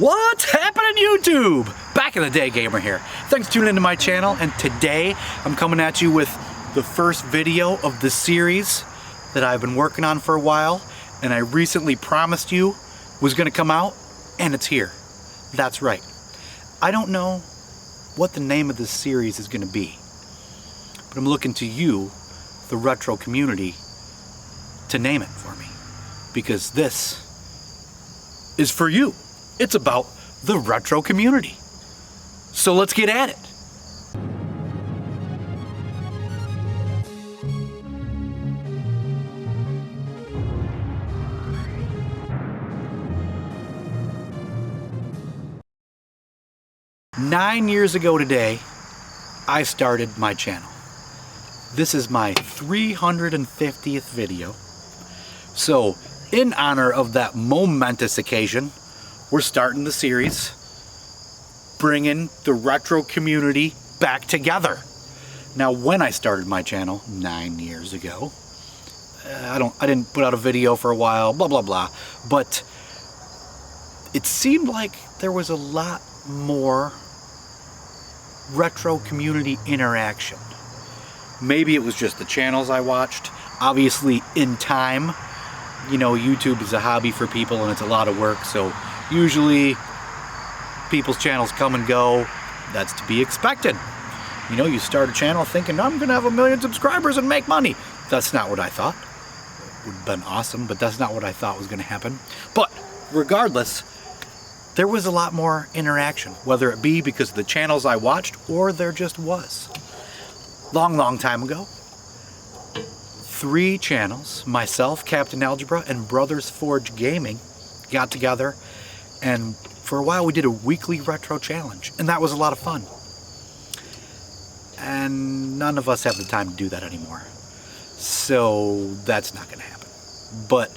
What's happening, YouTube? Back in the day gamer here. Thanks for tuning into my channel, and today I'm coming at you with the first video of the series that I've been working on for a while, and I recently promised you was going to come out, and it's here. That's right. I don't know what the name of this series is going to be, but I'm looking to you, the retro community, to name it for me, because this is for you. It's about the retro community. So let's get at it. Nine years ago today, I started my channel. This is my 350th video. So, in honor of that momentous occasion, we're starting the series, bringing the retro community back together. Now, when I started my channel 9 years ago, I didn't put out a video for a while, blah blah blah, but it seemed like there was a lot more retro community interaction. Maybe it was just the channels I watched. Obviously, in time, you know, YouTube is a hobby for people and it's a lot of work, so usually people's channels come and go. That's to be expected. You know, you start a channel thinking, I'm gonna have 1 million subscribers and make money. That's not what I thought. It would have been awesome, but that's not what I thought was gonna happen. But regardless, there was a lot more interaction, whether it be because of the channels I watched or there just was. Long time ago, 3 channels, myself, Captain Algebra, and Brothers Forge Gaming, got together, and for a while we did a weekly retro challenge, and that was a lot of fun. And none of us have the time to do that anymore, so that's not gonna happen. But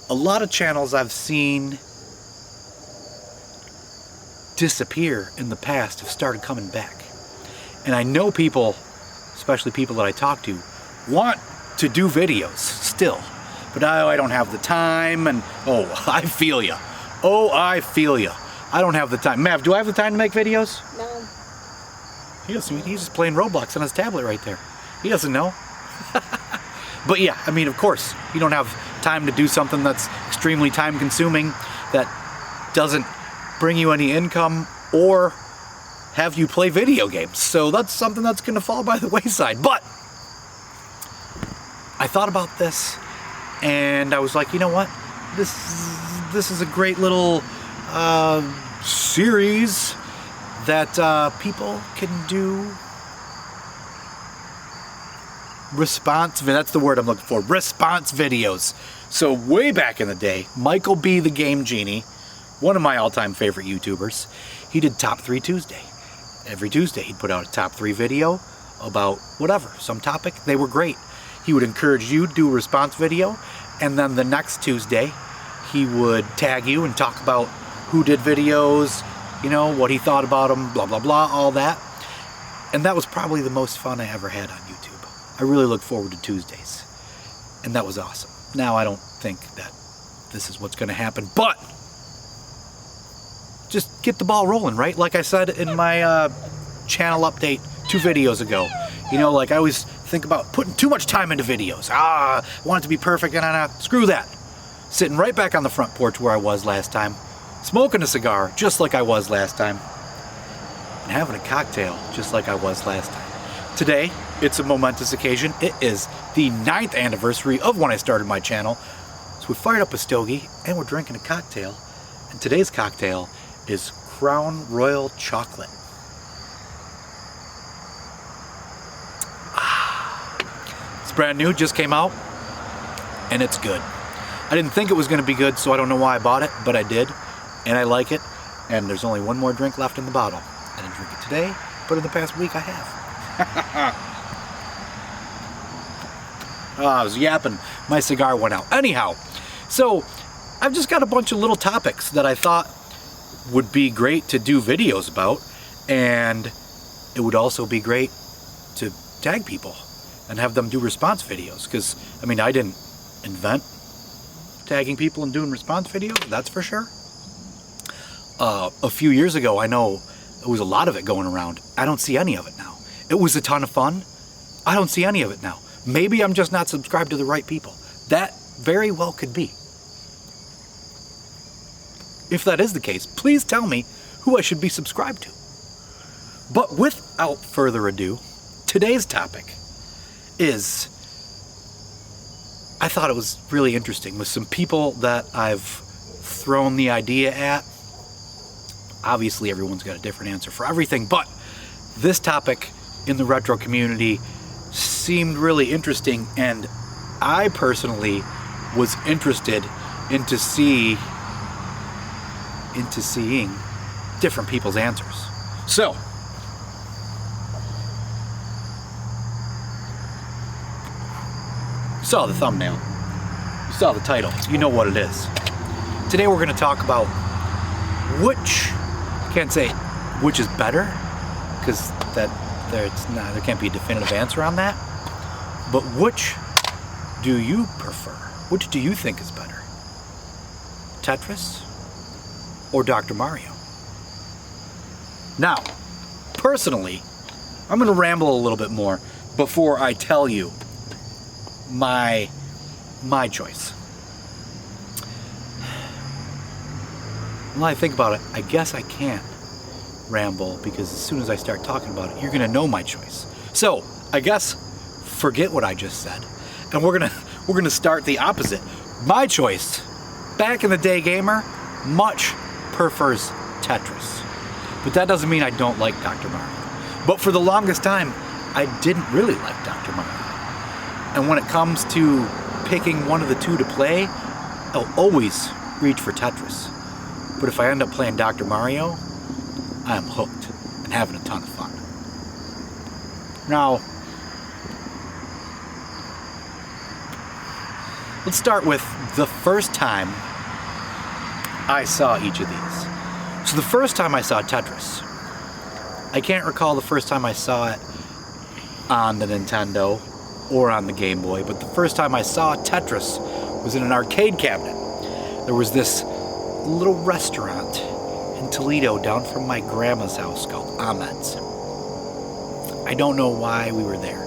a lot of channels I've seen disappear in the past have started coming back. And I know people, especially people that I talk to, want to do videos still, but I don't have the time, and oh, I feel ya. Oh, I feel ya. I don't have the time. Mav, do I have the time to make videos? No. He's just playing Roblox on his tablet right there. He doesn't know. But yeah, I mean, of course, you don't have time to do something that's extremely time consuming, that doesn't bring you any income or have you play video games. So that's something that's gonna fall by the wayside. But I thought about this and I was like, you know what? This is a great little series that people can do response, that's the word I'm looking for, response videos. So way back in the day, Michael B. the Game Genie, one of my all-time favorite YouTubers, he did Top 3 Tuesday. Every Tuesday he'd put out a top 3 video about whatever, some topic. They were great. He would encourage you to do a response video, and then the next Tuesday he would tag you and talk about who did videos, you know, what he thought about them, blah blah blah, all that. And that was probably the most fun I ever had on YouTube. I really look forward to Tuesdays, and that was awesome. Now I don't think that this is what's going to happen, but just get the ball rolling, right? Like I said in my channel update 2 videos ago, you know, like I always think about putting too much time into videos. I want it to be perfect, and screw that. Sitting right back on the front porch where I was last time, smoking a cigar just like I was last time, and having a cocktail just like I was last time. Today, it's a momentous occasion. It is the 9th anniversary of when I started my channel. So we fired up a stogie and we're drinking a cocktail. And today's cocktail is Crown Royal Chocolate. It's brand new, just came out, and it's good. I didn't think it was going to be good, so I don't know why I bought it, but I did, and I like it. And there's only one more drink left in the bottle. I didn't drink it today, but in the past week I have. I was yapping, my cigar went out. Anyhow, so I've just got a bunch of little topics that I thought would be great to do videos about, and it would also be great to tag people and have them do response videos, because I mean, I didn't invent tagging people and doing response videos, that's for sure. a few years ago. I know there was a lot of it going around. I don't see any of it now. It was a ton of fun. I don't see any of it now. Maybe I'm just not subscribed to the right people. That very well could be. If that is the case, please tell me who I should be subscribed to. But without further ado, today's topic is, I thought it was really interesting with some people that I've thrown the idea at. Obviously, everyone's got a different answer for everything, but this topic in the retro community seemed really interesting, and I personally was interested into seeing different people's answers. So, you saw the thumbnail, you saw the title, you know what it is. Today we're going to talk about I can't say which is better, because there can't be a definitive answer on that, but which do you prefer? Which do you think is better? Tetris or Dr. Mario? Now, personally, I'm going to ramble a little bit more before I tell you my choice. When I think about it, I guess I can't ramble, because as soon as I start talking about it, you're going to know my choice. So, I guess forget what I just said, and we're going to start the opposite. My choice, back in the day gamer, much prefers Tetris. But that doesn't mean I don't like Dr. Mario. But for the longest time, I didn't really like Dr. Mario. And when it comes to picking one of the two to play, I'll always reach for Tetris. But if I end up playing Dr. Mario, I am hooked and having a ton of fun. Now, let's start with the first time I saw each of these. So the first time I saw Tetris, I can't recall the first time I saw it on the Nintendo or on the Game Boy, but the first time I saw Tetris was in an arcade cabinet. There was this little restaurant in Toledo down from my grandma's house called Ahmed's. I don't know why we were there.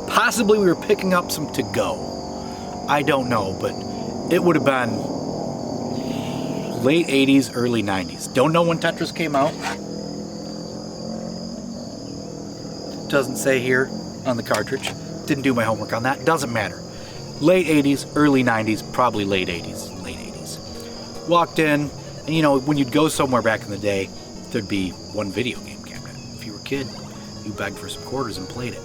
Possibly we were picking up some to-go. I don't know, but it would have been late 80s, early 90s. Don't know when Tetris came out. Doesn't say here on the cartridge. Didn't do my homework on that. Doesn't matter. Late 80s, early 90s, probably late 80s. Walked in, and you know, when you'd go somewhere back in the day, there'd be one video game cabinet. If you were a kid, you begged for some quarters and played it.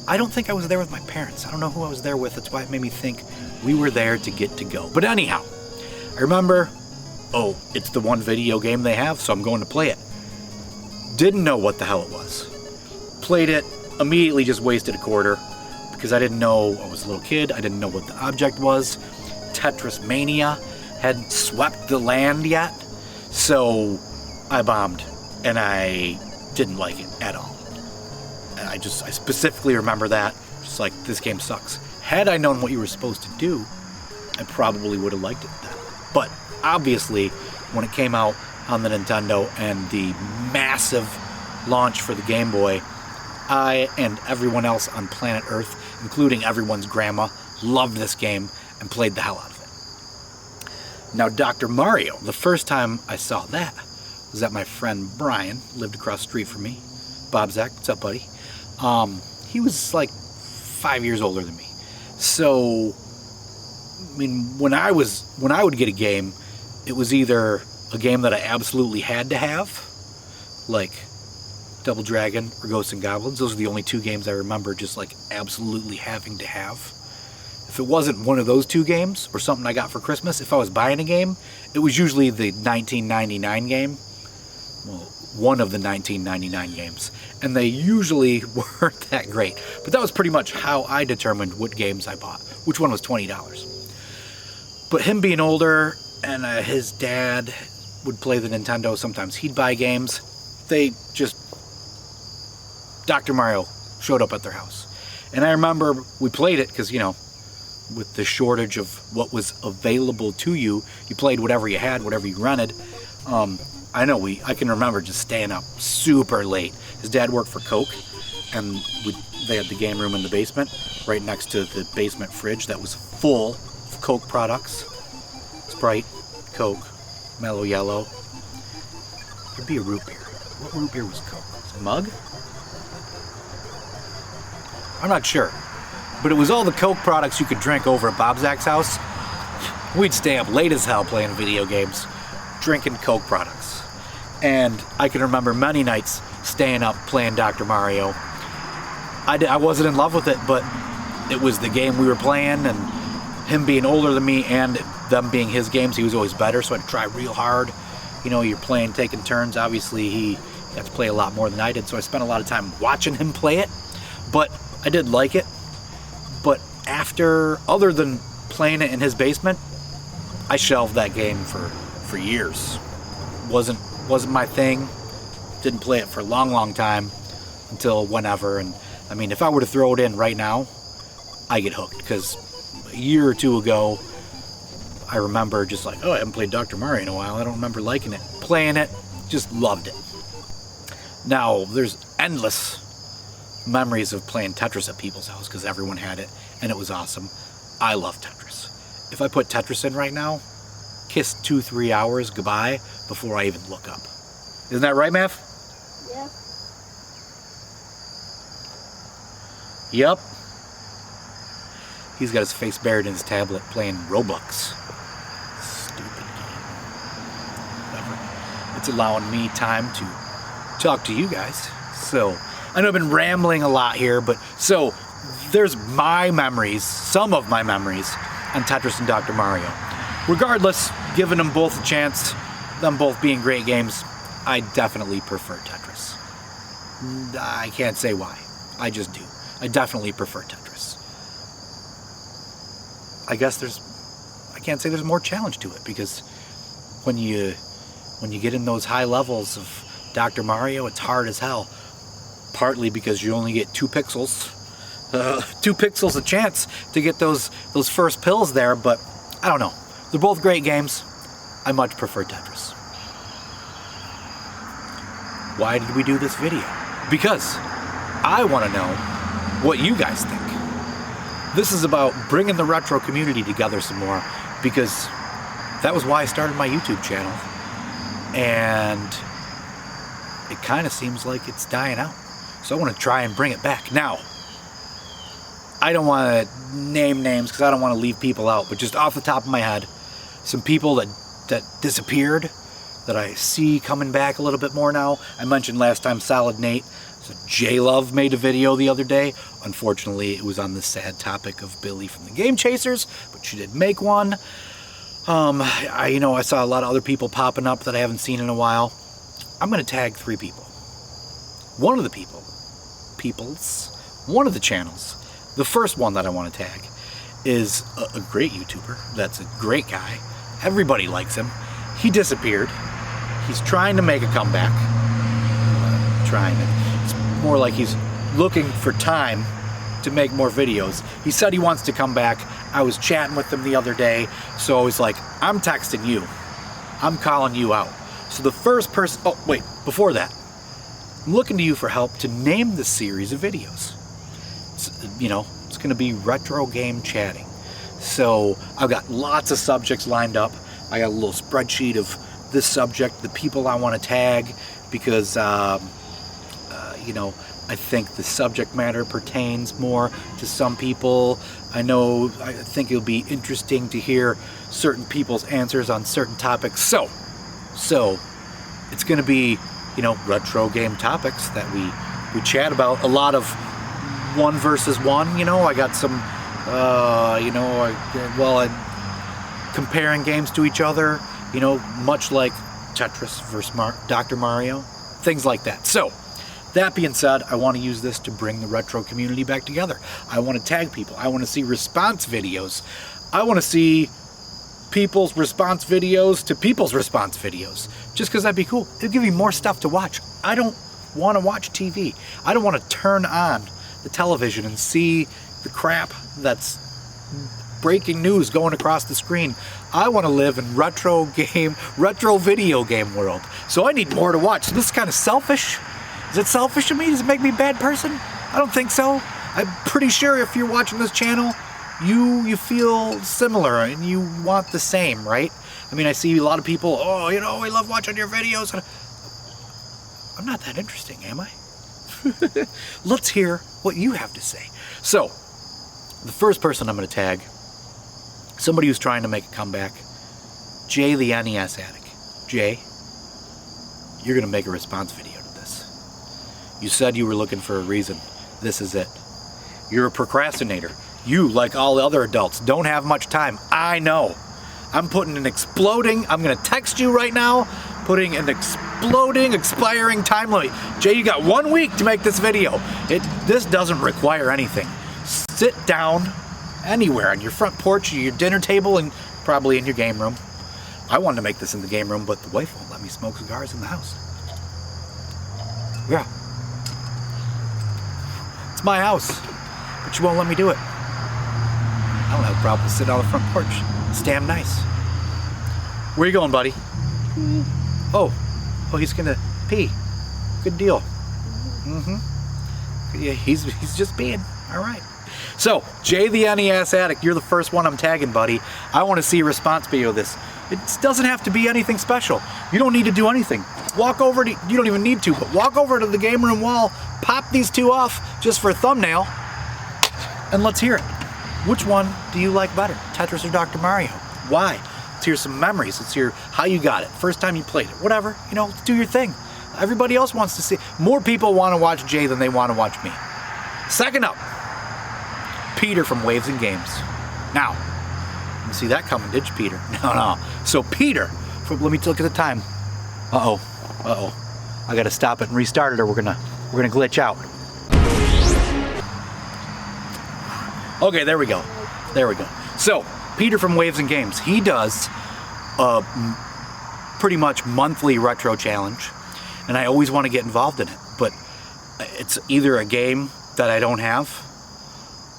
I don't think I was there with my parents. I don't know who I was there with. That's why it made me think we were there to get to go. But anyhow, I remember, oh, it's the one video game they have, so I'm going to play it. Didn't know what the hell it was. Played it, immediately just wasted a quarter, because I didn't know, I was a little kid, I didn't know what the object was. Tetris Mania hadn't swept the land yet, so I bombed, and I didn't like it at all. And I specifically remember that, just like, this game sucks. Had I known what you were supposed to do, I probably would have liked it then. But obviously, when it came out on the Nintendo and the massive launch for the Game Boy, I and everyone else on planet Earth, including everyone's grandma, loved this game and played the hell out of it. Now, Dr. Mario, the first time I saw that was at my friend Brian, lived across the street from me. Bob Zach, what's up, buddy? He was like 5 years older than me. So, I mean, when I would get a game, it was either a game that I absolutely had to have, like Double Dragon or Ghosts and Goblins. Those are the only two games I remember just like absolutely having to have. If it wasn't one of those two games or something I got for Christmas, if I was buying a game, it was usually the 1999 game. Well, one of the 1999 games. And they usually weren't that great. But that was pretty much how I determined what games I bought. Which one was $20. But him being older, and his dad would play the Nintendo, sometimes he'd buy games. Dr. Mario showed up at their house. And I remember we played it because, you know, with the shortage of what was available to you, you played whatever you had, whatever you rented. I can remember just staying up super late. His dad worked for Coke, and they had the game room in the basement, right next to the basement fridge that was full of Coke products. Sprite, Coke, Mellow Yellow. There'd be a root beer. What root beer was Coke? Was it Mug? I'm not sure. But it was all the Coke products you could drink over at Bob Zach's house. We'd stay up late as hell playing video games, drinking Coke products. And I can remember many nights staying up playing Dr. Mario. I wasn't in love with it, but it was the game we were playing, and him being older than me and them being his games, he was always better, so I'd try real hard. You know, you're playing, taking turns. Obviously, he got to play a lot more than I did, so I spent a lot of time watching him play it. But I did like it. But after, other than playing it in his basement, I shelved that game for years. Wasn't my thing. Didn't play it for a long time until whenever. And I mean, if I were to throw it in right now, I get hooked, because a year or two ago, I remember just like, oh, I haven't played Dr. Mario in a while. I don't remember liking it. Playing it, just loved it. Now, there's endless memories of playing Tetris at people's house because everyone had it, and it was awesome. I love Tetris. If I put Tetris in right now, kiss 2-3 hours goodbye before I even look up. Isn't that right, Mav? Yeah. Yep. He's got his face buried in his tablet playing Roblox. Stupid game. Whatever. It's allowing me time to talk to you guys. So, I know I've been rambling a lot here, but so there's my memories, some of my memories on Tetris and Dr. Mario. Regardless, giving them both a chance, them both being great games, I definitely prefer Tetris. I can't say why. I just do. I definitely prefer Tetris. I guess I can't say there's more challenge to it, because when you get in those high levels of Dr. Mario, it's hard as hell. Partly because you only get 2 pixels. 2 pixels a chance to get those first pills there, but I don't know. They're both great games. I much prefer Tetris. Why did we do this video? Because I want to know what you guys think. This is about bringing the retro community together some more, because that was why I started my YouTube channel. And it kind of seems like it's dying out. So I want to try and bring it back. Now, I don't want to name names because I don't want to leave people out, but just off the top of my head, some people that disappeared that I see coming back a little bit more now. I mentioned last time Solid Nate. So J-Love made a video the other day. Unfortunately, it was on the sad topic of Billy from the Game Chasers, but she did make one. I saw a lot of other people popping up that I haven't seen in a while. I'm going to tag 3 people. One of the one of the channels, the first one that I want to tag is a great YouTuber. That's a great guy. Everybody likes him. He disappeared. He's trying to make a comeback. It's more like he's looking for time to make more videos. He said he wants to come back. I was chatting with him the other day, so I was like, I'm texting you. I'm calling you out. So the first person, oh wait, before that, I'm looking to you for help to name this series of videos. It's going to be retro game chatting. So I've got lots of subjects lined up. I got a little spreadsheet of this subject, the people I want to tag, because I think the subject matter pertains more to some people. I think it'll be interesting to hear certain people's answers on certain topics. So it's going to be, retro game topics that we chat about. A lot of 1 versus 1. I got some, comparing games to each other. Much like Tetris versus Dr. Mario, things like that. So, that being said, I want to use this to bring the retro community back together. I want to tag people. I want to see response videos. I want to see people's response videos to people's response videos. Just because that'd be cool. It'll give me more stuff to watch. I don't want to watch TV. I don't want to turn on the television and see the crap that's breaking news going across the screen. I want to live in retro video game world. So I need more to watch. So this is kind of selfish. Is it selfish of me? Does it make me a bad person? I don't think so. I'm pretty sure if you're watching this channel, you feel similar and you want the same, right? I mean, I see a lot of people, oh, you know, I love watching your videos. I'm not that interesting, am I? Let's hear what you have to say. So, the first person I'm going to tag, somebody who's trying to make a comeback, Jay the NES Addict. Jay, you're going to make a response video to this. You said you were looking for a reason. This is it. You're a procrastinator. You, like all the other adults, don't have much time. I know. I'm putting an exploding, I'm going to text you right now, putting an exploding, expiring time limit. Jay, you got 1 week to make this video. This doesn't require anything. Sit down anywhere on your front porch, your dinner table, and probably in your game room. I wanted to make this in the game room, but the wife won't let me smoke cigars in the house. Yeah. It's my house, but she won't let me do it. I don't have a problem with sitting on the front porch. It's damn nice. Where you going, buddy? Oh, he's gonna pee. Good deal. Yeah, he's just peeing. All right. So, Jay the NES Addict, you're the first one I'm tagging, buddy. I want to see a response video of this. It doesn't have to be anything special. You don't need to do anything. Walk over to, you don't even need to, but walk over to the game room wall, pop these two off just for a thumbnail, and let's hear it. Which one do you like better, Tetris or Dr. Mario? Why? Let's hear some memories. Let's hear how you got it, first time you played it, whatever. You know, let's do your thing. Everybody else wants to see. More people want to watch Jay than they want to watch me. Second up, Peter from Waves and Games. Now, you see that coming, did you, Peter? No. So Peter, let me look at the time. I gotta stop it and restart it, or we're gonna glitch out. Okay, there we go. So, Peter from Waves and Games, he does a pretty much monthly retro challenge, and I always want to get involved in it, but it's either a game that I don't have,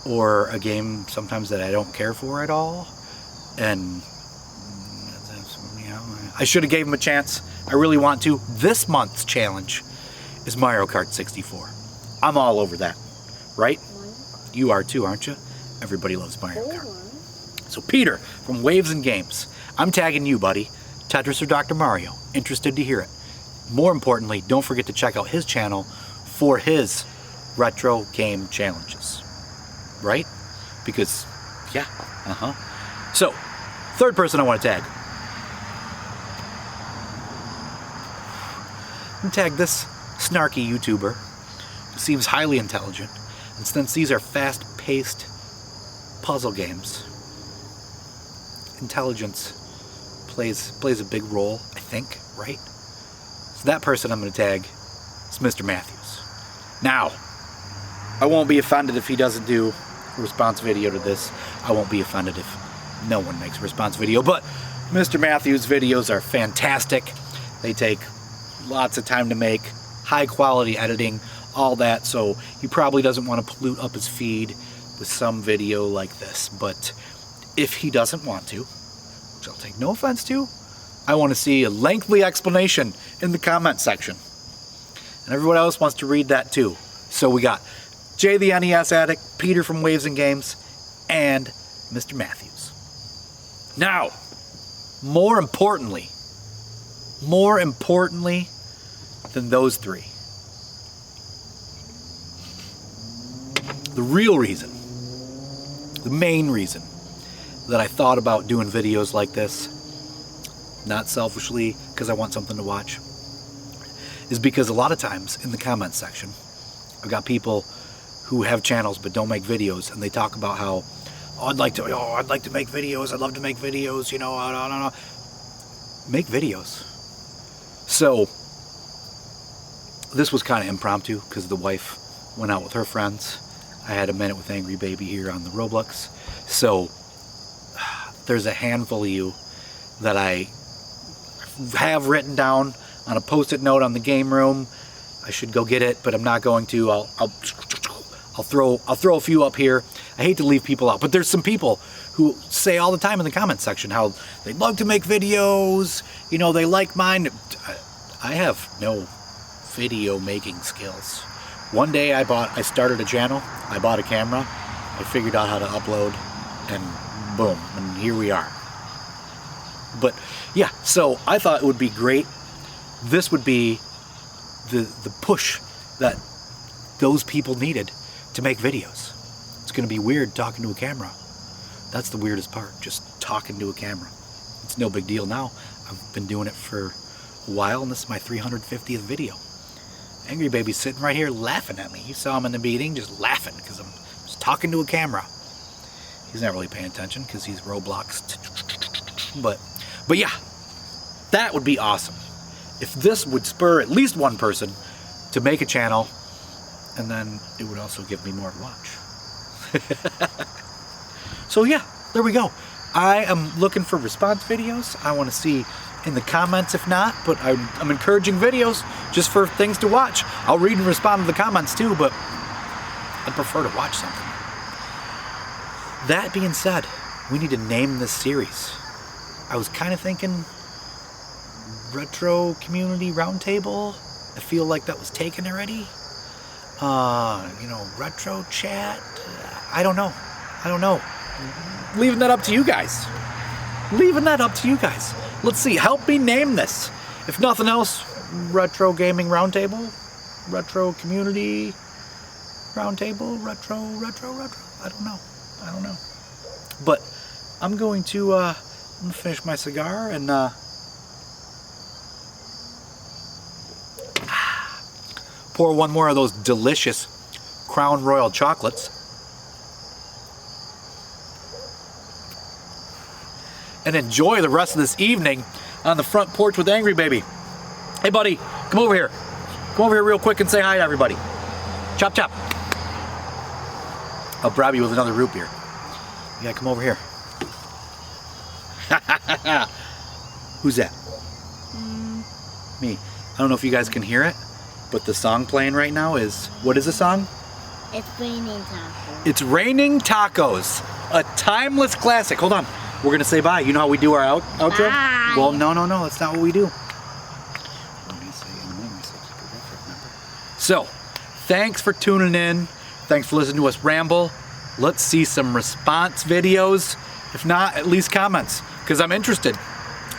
or a game sometimes that I don't care for at all, and I should have gave him a chance. I really want to. This month's challenge is Mario Kart 64. I'm all over that, right? You are too, aren't you? Everybody loves Mario Kart. So Peter from Waves and Games, I'm tagging you, buddy. Tetris or Dr. Mario. Interested to hear it. More importantly, don't forget to check out his channel for his retro game challenges. Right? Because, yeah, So, third person I want to tag. I'm going to tag this snarky YouTuber who seems highly intelligent. And since these are fast-paced puzzle games, intelligence plays a big role, I think, right? So that person I'm going to tag is Mr. Matthews. Now, I won't be offended if he doesn't do a response video to this. I won't be offended if no one makes a response video, but Mr. Matthews' videos are fantastic. They take lots of time to make, high quality editing, all that, so he probably doesn't want to pollute up his feed with some video like this. But if he doesn't want to, which I'll take no offense to, I want to see a lengthy explanation in the comment section. And everyone else wants to read that too. So we got Jay the NES Addict, Peter from Waves and Games, and Mr. Matthews. Now, more importantly than those three, the real reason, the main reason that I thought about doing videos like this, not selfishly because I want something to watch, is because a lot of times in the comment section, I've got people who have channels but don't make videos, and they talk about how, I'd like to make videos, I'd love to make videos, you know, I don't know. Make videos. So, this was kind of impromptu because the wife went out with her friends. I had a minute with Angry Baby here on the Roblox. So, there's a handful of you that I have written down on a post-it note on the game room. I should go get it, but I'm not going to. I'll throw a few up here. I hate to leave people out, but there's some people who say all the time in the comment section how they love to make videos, you know, they like mine. I have no video making skills. One day I started a channel, I bought a camera, I figured out how to upload, and boom, and here we are. But yeah, so I thought it would be great. This would be the push that those people needed to make videos. It's gonna be weird talking to a camera. That's the weirdest part, just talking to a camera. It's no big deal now. I've been doing it for a while, and this is my 350th video. Angry Baby's sitting right here laughing at me. You saw him in the meeting, just laughing because I'm just talking to a camera. He's not really paying attention because he's Roblox. But yeah, that would be awesome. If this would spur at least one person to make a channel, and then it would also give me more to watch. So yeah, there we go. I am looking for response videos. I want to see in the comments if not, but I'm encouraging videos just for things to watch. I'll read and respond to the comments too, but I'd prefer to watch something. That being said, we need to name this series. I was kind of thinking Retro Community Roundtable. I feel like that was taken already. You know, Retro Chat. I don't know. Leaving that up to you guys. Let's see. Help me name this. If nothing else, Retro Gaming Roundtable, Retro Community Roundtable, Retro. I don't know. But I'm going to finish my cigar and pour one more of those delicious Crown Royal chocolates. And enjoy the rest of this evening on the front porch with Angry Baby. Hey buddy, come over here. Come over here real quick and say hi to everybody. Chop chop. I'll bribe you with another root beer. You gotta come over here. Who's that? Me. I don't know if you guys can hear it, but the song playing right now is, what is the song? It's Raining Tacos. It's Raining Tacos, a timeless classic. Hold on, we're gonna say bye. You know how we do our outro? Bye. Well, no, that's not what we do. So, thanks for tuning in. Thanks for listening to us ramble. Let's see some response videos. If not, at least comments, because I'm interested.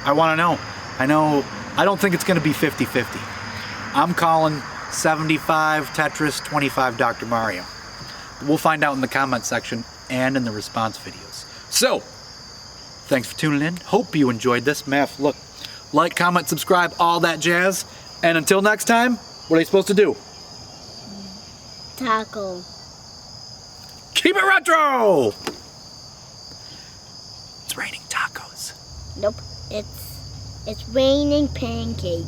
I want to know. I don't think it's going to be 50-50. I'm calling 75 Tetris, 25 Dr. Mario. We'll find out in the comment section and in the response videos. So, thanks for tuning in. Hope you enjoyed this. Math, look, like, comment, subscribe, all that jazz. And until next time, what are you supposed to do? Taco. Keep it retro! It's raining tacos. Nope, it's raining pancakes.